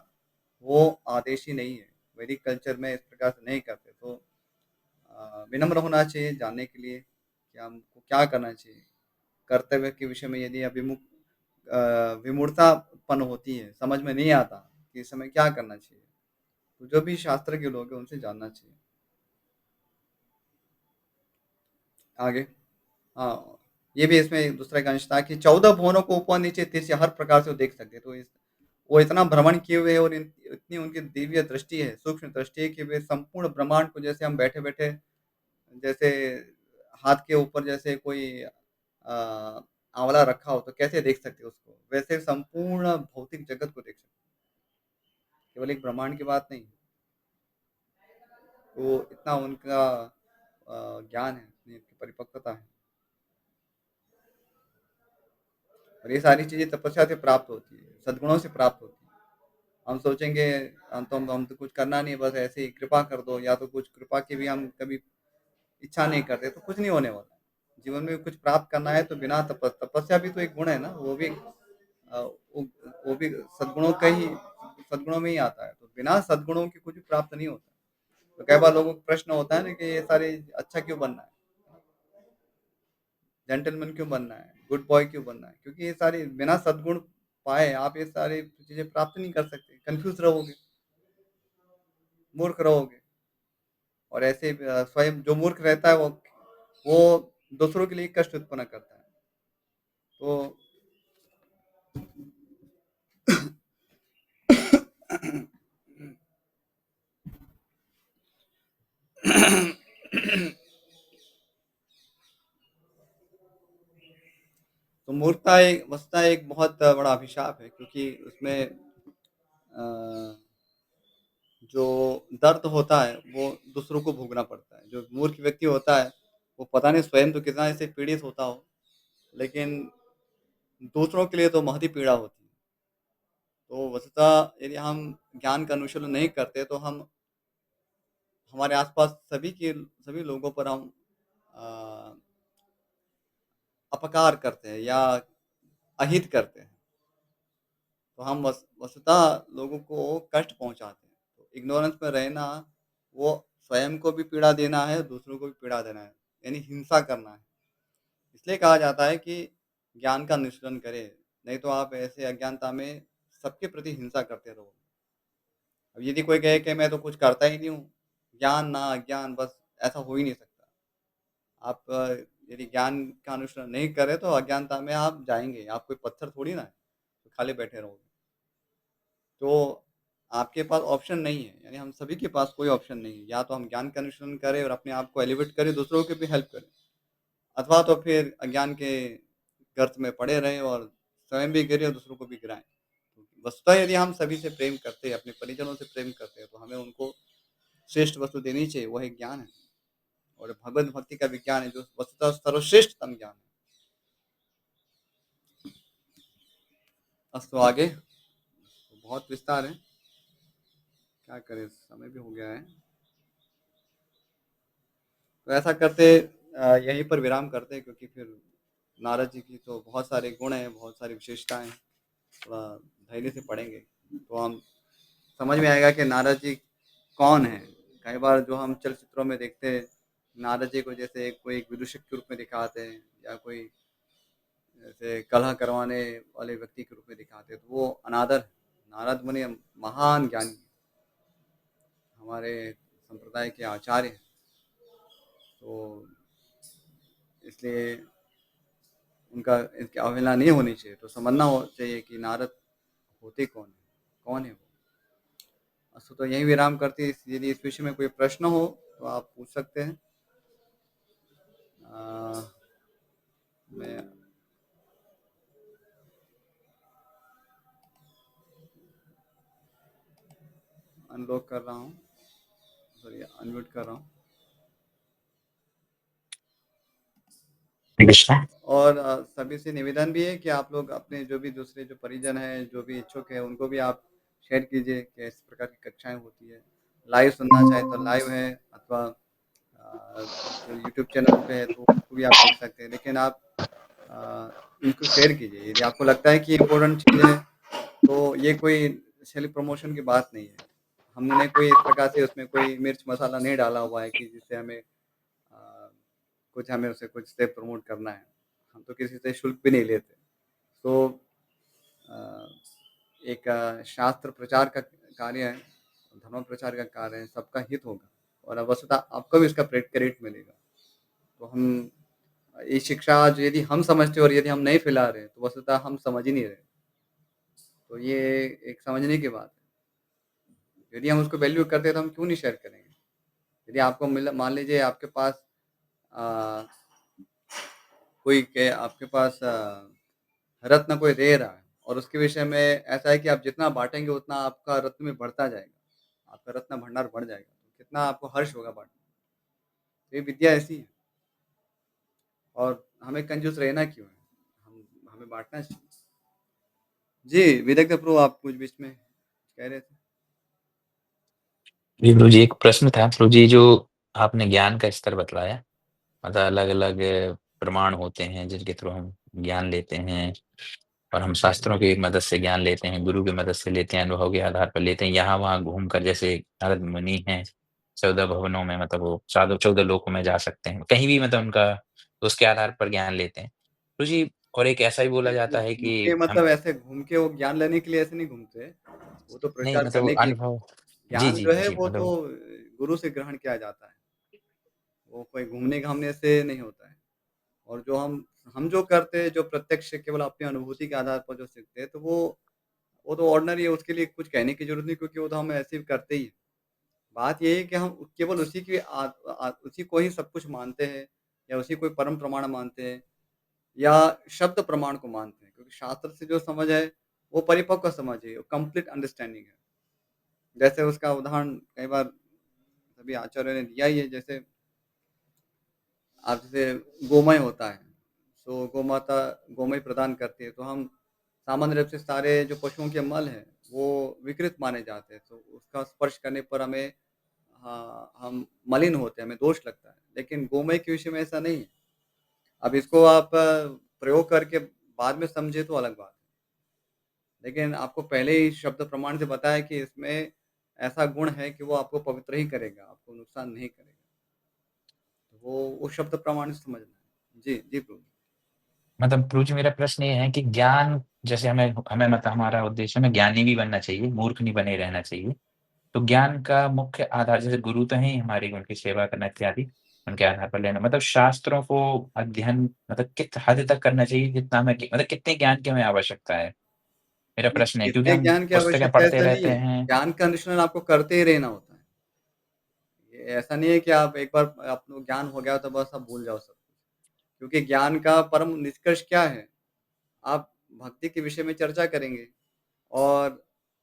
वो आदेश ही नहीं है। वैदिक कल्चर में इस प्रकार से नहीं करते। तो विनम्र होना चाहिए जानने के लिए कि हमको क्या करना चाहिए। कर्तव्य के विषय में यदि विमूढ़ता उत्पन्न होती है, समझ में नहीं आता कि इस समय क्या करना चाहिए, तो जो भी शास्त्र के लोग हैं उनसे जानना चाहिए। आगे, हाँ, ये भी इसमें एक दूसरा एक अंश था कि 14 भुवनों को ऊपर नीचे तिरछे हर प्रकार से वो देख सकते हैं। तो वो इतना भ्रमण किए हुए हैं और इतनी उनकी दिव्य दृष्टि है, सूक्ष्म दृष्टि है कि वे संपूर्ण ब्रह्मांड को जैसे हम बैठे-बैठे जैसे हाथ के ऊपर जैसे कोई आंवला रखा हो तो कैसे देख सकते हैं उसको, वैसे संपूर्ण भौतिक जगत को देख सकते हैं। केवल एक ब्रह्मांड की बात नहीं। तो इतना उनका ज्ञान है, इतनी उनकी परिपक्वता है। और ये सारी चीज़ें तपस्या से प्राप्त होती है, सद्गुणों से प्राप्त होती है। हम सोचेंगे हम तो कुछ करना नहीं, बस ऐसे ही कृपा कर दो, या तो कुछ कृपा की भी हम कभी इच्छा नहीं करते, तो कुछ नहीं होने वाला। जीवन में कुछ प्राप्त करना है तो बिना तपस्या भी तो एक गुण है ना, वो भी वो भी सद्गुणों में ही आता है। तो बिना सद्गुणों के कुछ भी प्राप्त नहीं होता। तो कई बार लोगों को प्रश्न होता है ना कि ये सारे अच्छा क्यों बनना है? जेंटलमैन क्यों बनना है? गुड बॉय क्यों बनना है? क्योंकि ये सारी बिना सद्गुण पाए आप ये सारी चीज़ें प्राप्त नहीं कर सकते। कन्फ्यूज़ रहोगे, मूर्ख रहोगे और ऐसे स्वयं जो मूर्ख रहता है वो दूसरों के लिए कष्ट उत्पन्न करता है। तो तो मूर्खता एक बहुत बड़ा अभिशाप है क्योंकि उसमें अ, जो दर्द होता है वो दूसरों को भोगना पड़ता है। जो मूर्ख व्यक्ति होता है, वो पता नहीं स्वयं तो कितना इससे पीड़ित होता हो, लेकिन दूसरों के लिए तो बहुत ही पीड़ा होती है। तो वस्तुतः यदि हम ज्ञान का अनुशीलन नहीं करते तो हम हमारे आस-पास सभी लोगों पर हम अ, अपकार करते हैं या अहित करते हैं। तो हम वस्तुतः लोगों को कष्ट पहुँचाते हैं। तो इग्नोरेंस में रहना, वो स्वयं को भी पीड़ा देना है, दूसरों को भी पीड़ा देना है, यानी हिंसा करना है। इसलिए कहा जाता है कि ज्ञान का अनुशीलन करें, नहीं तो आप ऐसे अज्ञानता में सबके प्रति हिंसा करते रहोगे। अब यदि कोई कहे कि मैं तो कुछ करता ही नहीं हूँ, ज्ञान ना अज्ञान बस ऐसा हो ही नहीं सकता। आप यदि ज्ञान का अनुसरण नहीं करें तो अज्ञानता में आप जाएँगे, आप कोई पत्थर थोड़ी ना हैं, जो खाली बैठे रहोगे। तो आपके पास ऑप्शन नहीं है, यानी हम सभी के पास कोई ऑप्शन नहीं है। या तो हम ज्ञान का अनुसरण करें और अपने आप को एलिवेट करें, दूसरों की भी हेल्प करें, अथवा तो फिर अज्ञान के गर्त में पड़े रहें और स्वयं भी गिरें और दूसरों को भी गिराएँ। वस्तुतः यदि हम सभी से प्रेम करते हैं, अपने परिजनों से प्रेम करते हैं, तो हमें उनको श्रेष्ठ वस्तु देनी चाहिए, वही ज्ञान है। और भगवत भक्ति का विज्ञान है, जो वस्तुतः सर्वश्रेष्ठतम ज्ञान है। अस्तु आगे, तो बहुत विस्तार है, क्या करें समय भी हो गया है। तो ऐसा करते यहीं पर विराम करते हैं क्योंकि फिर नारद जी की तो बहुत सारे गुण हैं, बहुत सारी विशेषताएँ हैं, थोड़ा धैर्य से पढ़ेंगे, तो हम समझ में आएगा कि नारद जी कौन हैं। कई बार जो हम चलचित्रों में देखते हैं, नारद जी को जैसे कोई एक विदूषक के रूप में दिखाते हैं या कोई जैसे कलह करवाने वाले व्यक्ति के रूप में दिखाते हैं, तो वो अनादर है। नारद मुनि महान ज्ञानी हमारे संप्रदाय के आचार्य हैं। तो इसलिए उनका इनकी अवहेलना नहीं होनी चाहिए, तो समझना हो चाहिए कि नारद होते कौन हैं? कौन है वो? अच्छा तो यहीं विराम करते हैं, यदि इस विषय में कोई प्रश्न हो, तो आप पूछ सकते हैं। अ, मैं अनलॉक कर रहा हूँ, सॉरी अनम्यूट कर रहा हूँ। कृष्णा। और सभी से निवेदन भी है कि आप लोग अपने जो भी दूसरे जो परिजन हैं, जो भी इच्छुक हैं, उनको भी आप शेयर कीजिए कि इस प्रकार की कक्षाएँ होती है। लाइव सुनना चाहे तो लाइव है अथवा जो यूट्यूब चैनल पे है तो उसको भी आप देख सकते हैं। लेकिन आप इनको शेयर कीजिए। यदि आपको लगता है कि ये इम्पोर्टेंट चीज़ है, तो ये कोई सेल्फ प्रमोशन की बात नहीं है। हमने कोई इस प्रकार से उसमें कोई मिर्च मसाला नहीं डाला हुआ है कि जिससे अ, हमें उसे कुछ से प्रमोट करना है। हम तो किसी से शुल्क भी नहीं लेते। तो अ, एक शास्त्र प्रचार का कार्य है, धर्म प्रचार का कार्य है, सबका हित होगा और वस्तुतः आपको भी इसका क्रेडिट मिलेगा। तो हम ये शिक्षा जो यदि हम समझते हैं और यदि हम नहीं फैला रहे हैं, तो वस्तुतः हम समझ ही नहीं रहे। तो ये एक समझने की बात है। यदि हम उसको वैल्यू करते हैं, तो हम क्यों नहीं शेयर करेंगे? यदि आपको मिला मान लीजिए आपके पास अ, आपके पास रत्न कोई दे रहा है और उसके विषय में ऐसा है कि आप जितना बाँटेंगे उतना आपका रत्न में बढ़ता जाएगा। आपका रत्न भंडार बढ़ जाएगा। तो कितना आपको हर्ष होगा बाँटने में। तो ये विद्या ऐसी है और हमें कंजूस रहना क्यों है? हमें बाँटना चाहिए। जी, विदग्ध प्रभु आप कुछ बीच में कह रहे थे? जी, गुरु जी एक प्रश्न था। गुरु जी जो आपने ज्ञान का स्तर बतलाया, मतलब अलग-अलग प्रमाण होते हैं जिनके थ्रू हम ज्ञान लेते हैं और हम शास्त्रों की मदद से ज्ञान लेते हैं, गुरु की मदद से लेते हैं, अनुभव के आधार पर लेते हैं। यहाँ-वहाँ घूमकर जैसे नारद मुनि हैं, 14 भवनों में मतलब वो 14 लोकों में जा सकते हैं। कहीं भी मतलब उनका उसके आधार पर ज्ञान लेते हैं। गुरु जी और एक ऐसा भी बोला नहीं, जाता वो है घूम कि के हम मतलब ऐसे घूम के वो ज्ञान लेने के लिए ऐसे नहीं घूमते। वो तो नहीं प्रचार मतलब करने के लिए अनुभव जी, ज्ञान जी, जो है जी, वो तो मतलब गुरु से ग्रहण किया जाता है। वो कोई घूमने-घामने से नहीं होता है। और जो हम जो करते हैं, जो प्रत्यक्ष केवल अपनी अनुभूति के आधार पर जो सीखते हैं, तो वो तो ऑर्डिनरी है, उसके लिए कुछ कहने की ज़रूरत नहीं क्योंकि वो तो हम ऐसे ही करते ही हैं। बात ये है कि हम केवल उसी को ही सब कुछ मानते हैं या उसी को ही परम प्रमाण मानते हैं या शब्द प्रमाण को मानते हैं, क्योंकि शास्त्र से जो समझ है, वो परिपक्व समझ है, वो कंप्लीट अंडरस्टैंडिंग है। जैसे उसका उदाहरण कई बार सभी आचार्यों ने दिया ही है, जैसे आप जैसे गोमय होता है, तो गोमाता गोमय प्रदान करती है, तो हम सामान्य रूप से सारे जो पशुओं के मल हैं, वो विकृत माने जाते हैं, तो उसका स्पर्श करने पर हमें हाँ, हम मलिन होते हैं, हमें दोष लगता है। लेकिन गोमय के विषय में ऐसा नहीं है। अब इसको आप प्रयोग करके बाद में समझे तो अलग बात है। लेकिन आपको पहले ही शब्द प्रमाण से बताया कि इसमें ऐसा गुण है कि वो आपको पवित्र ही करेगा, आपको नुकसान नहीं करेगा। तो वो शब्द प्रमाण से समझना है। जी, जी प्रभु। मतलब प्रभु जी मेरा प्रश्न ये है कि ज्ञान जैसे हमें हमें मतलब हमारा उद्देश्य हमें ज्ञानी भी बनना चाहिए, मूर्ख नहीं बने रहना चाहिए। तो ज्ञान का मुख्य आधार जैसे गुरु तो हैं ही हमारी, उनकी सेवा करना इत्यादि, उनके आधार पर लेना मतलब शास्त्रों को अध्ययन मतलब किस हद तक करना चाहिए जितना हमें मतलब कितने ज्ञान की हमें आवश्यकता है? मेरा नहीं, प्रश्न है क्योंकि कितने हम ज्ञान की पुस्तकें आवश्यकता है पढ़ते ऐसा नहीं रहते है। हैं। ज्ञान का अनुशीलन आपको करते ही रहना होता है। ये ऐसा नहीं है कि आप एक बार आपको ज्ञान हो गया तो बस आप भूल जाओ सब कुछ। क्योंकि ज्ञान का परम निष्कर्ष क्या है? आप भक्ति के विषय में चर्चा करेंगे और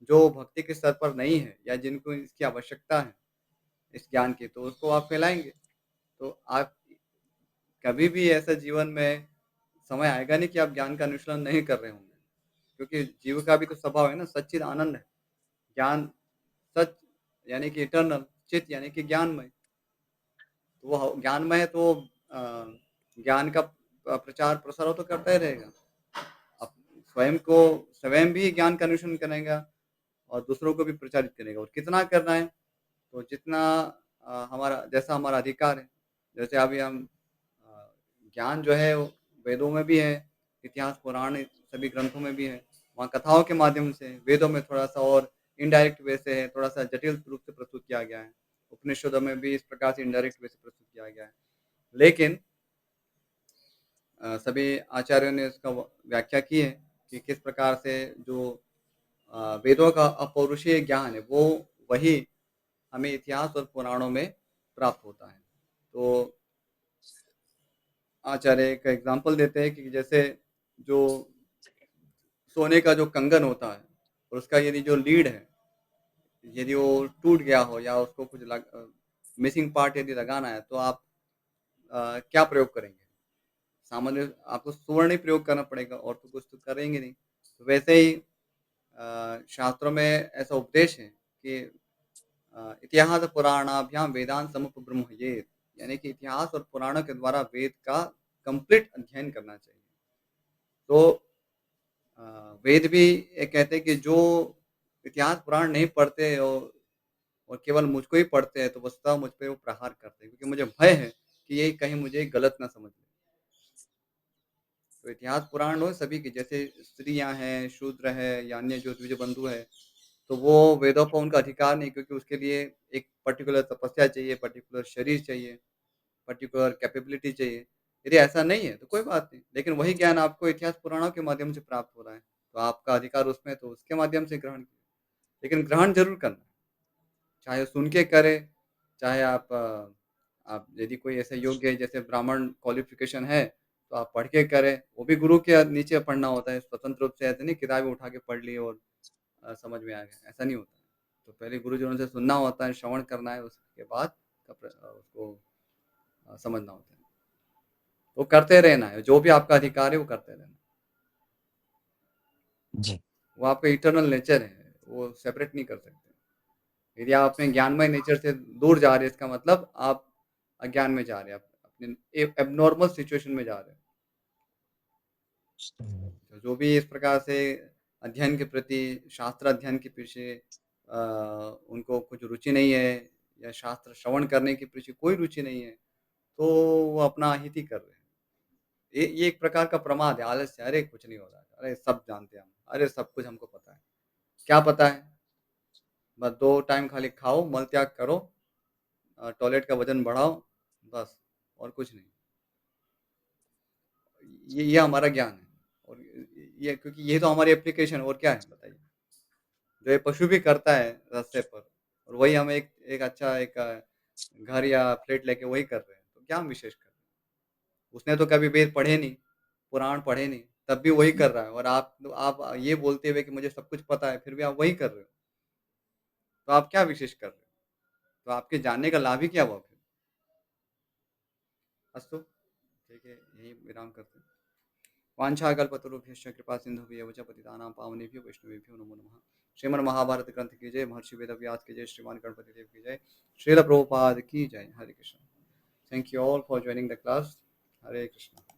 जो भक्ति के स्तर पर नहीं है या जिनको इसकी आवश्यकता है, इस ज्ञान की, तो उसको आप फैलाएँगे। तो आप कभी भी ऐसा जीवन में समय आएगा नहीं कि आप ज्ञान का अनुशीलन नहीं कर रहे होंगे। क्योंकि जीव का भी तो स्वभाव है ना, सच्चिद आनंद है। ज्ञान सच यानी कि इटर्नल, चित यानी कि ज्ञानमय। तो वो ज्ञानमय है तो ज्ञान का प्रचार प्रसार वो तो करता ही रहेगा। अब स्वयं को स्वयं भी ज्ञान का अन्वेषण करेगा और दूसरों को भी प्रचारित करेगा और कितना करना है, तो जितना हमारा जैसा हमारा अधिकार है। जैसे अभी हम ज्ञान जो है वो वेदों में भी है, इतिहास, पुराण सभी ग्रंथों में भी है। वहाँ कथाओं के माध्यम से, वेदों में थोड़ा-सा और इनडायरेक्ट वे से है, थोड़ा-सा जटिल रूप से प्रस्तुत किया गया है। उपनिषदों में भी इस प्रकार से इनडायरेक्ट वे से प्रस्तुत किया गया है। लेकिन सभी आचार्यों ने उसका व्याख्या की है कि किस प्रकार से जो वेदों का अपौरुषीय ज्ञान है, वो वही हमें इतिहास और पुराणों में प्राप्त होता है। तो आचार्य एक एग्ज़ाम्पल देते हैं कि जैसे जो सोने का जो कंगन होता है और उसका यदि जो लीड है, यदि वो टूट गया हो या उसको कुछ मिसिंग पार्ट यदि लगाना है, तो आप क्या प्रयोग करेंगे? सामान्य आपको सुवर्ण ही प्रयोग करना पड़ेगा और तो कुछ तो करेंगे नहीं। तो वैसे ही शास्त्रों में ऐसा उपदेश है कि इतिहास पुराणाभ्याम वेदांत समुपब्रह्मयेत, यानी कि इतिहास और पुराणों के द्वारा वेद का कंप्लीट अध्ययन करना चाहिए। तो अ, वेद भी ये कहते हैं कि जो इतिहास पुराण नहीं पढ़ते और केवल मुझको ही पढ़ते हैं, तो वस्तुतः मुझ पे वो प्रहार करते हैं, क्योंकि मुझे भय है कि ये कहीं मुझे गलत ना समझ लें। तो इतिहास पुराण हो सभी के, जैसे स्त्रियाँ हैं, शूद्र है या अन्य जो द्विज बंधु है, तो वो वेदों पर उनका अधिकार नहीं, क्योंकि उसके लिए एक पर्टिकुलर तपस्या चाहिए, पर्टिकुलर शरीर चाहिए, पर्टिकुलर कैपेबिलिटी चाहिए। यदि ऐसा नहीं है, तो कोई बात नहीं, लेकिन वही ज्ञान आपको इतिहास पुराणों के माध्यम से प्राप्त हो रहा है, तो आपका अधिकार उसमें है, तो उसके माध्यम से ग्रहण कीजिए। लेकिन ग्रहण ज़रूर करना है, चाहे सुन के करें, चाहे आप यदि कोई ऐसे योग्य है, जैसे ब्राह्मण क्वालिफ़िकेशन है, तो आप पढ़ के करें, वो भी गुरु के नीचे पढ़ना होता है, स्वतंत्र रूप से ऐसे नहीं किताबें उठा के पढ़ ली और समझ में आ गया, ऐसा नहीं होता है। तो पहले गुरुजनों से सुनना होता है, श्रवण करना है, उसके बाद उसको समझना होता है। वो करते रहना है, जो भी आपका अधिकार है वो करते रहना है। जी। वो आपका इटर्नल नेचर है, वो सेपरेट नहीं कर सकते। यदि आप अपने ज्ञानमय नेचर से दूर जा रहे हैं, इसका मतलब आप अज्ञान में जा रहे हैं, आप अपने एब्नॉर्मल सिचुएशन में जा रहे हैं। तो जो भी इस प्रकार से अध्ययन के प्रति, शास्त्र अध्ययन के पीछे उनको कुछ रुचि नहीं है या शास्त्र श्रवण करने के पीछे कोई रुचि नहीं है, तो वो अपना अहित ही कर रहे हैं। ये एक प्रकार का प्रमाद है, आलस्य, अरे कुछ नहीं हो रहा है, अरे सब जानते हैं हम, अरे सब कुछ हमको पता है। क्या पता है? बस 2 टाइम खाली खाओ, मल त्याग करो, टॉयलेट का वज़न बढ़ाओ, बस और कुछ नहीं। ये हमारा ज्ञान है और ये क्योंकि ये तो हमारी एप्लीकेशन है, और क्या है बताइए? जो ये पशु भी करता है रास्ते पर और वही हम एक एक अच्छा एक घर या फ्लैट लेके वही कर रहे हैं, तो क्या हम विशेष कर रहे हैं? उसने तो कभी वेद पढ़े नहीं, पुराण पढ़े नहीं, तब भी वही कर रहा है और आप ये बोलते हुए कि मुझे सब कुछ पता है, फिर भी आप वही कर रहे हो। तो आप क्या विशेष कर रहे हो? तो आपके जानने का लाभ ही क्या हुआ फिर? अस्तु, ठीक है, यहीं विराम करते हैं। वाञ्छाकल्पतरुभ्यश्च कृपासिन्धुभ्येव च पतितानां पावनेभ्यो वैष्णवेभ्यो नमो नमः। श्रीमद् महाभारत ग्रंथ की जय, महर्षि वेदव्यास की जय, श्रीमान गणपति देव की जय, श्रील प्रभुपाद की जय। हरे Krishna. Thank you all for joining the class. Hare Krishna.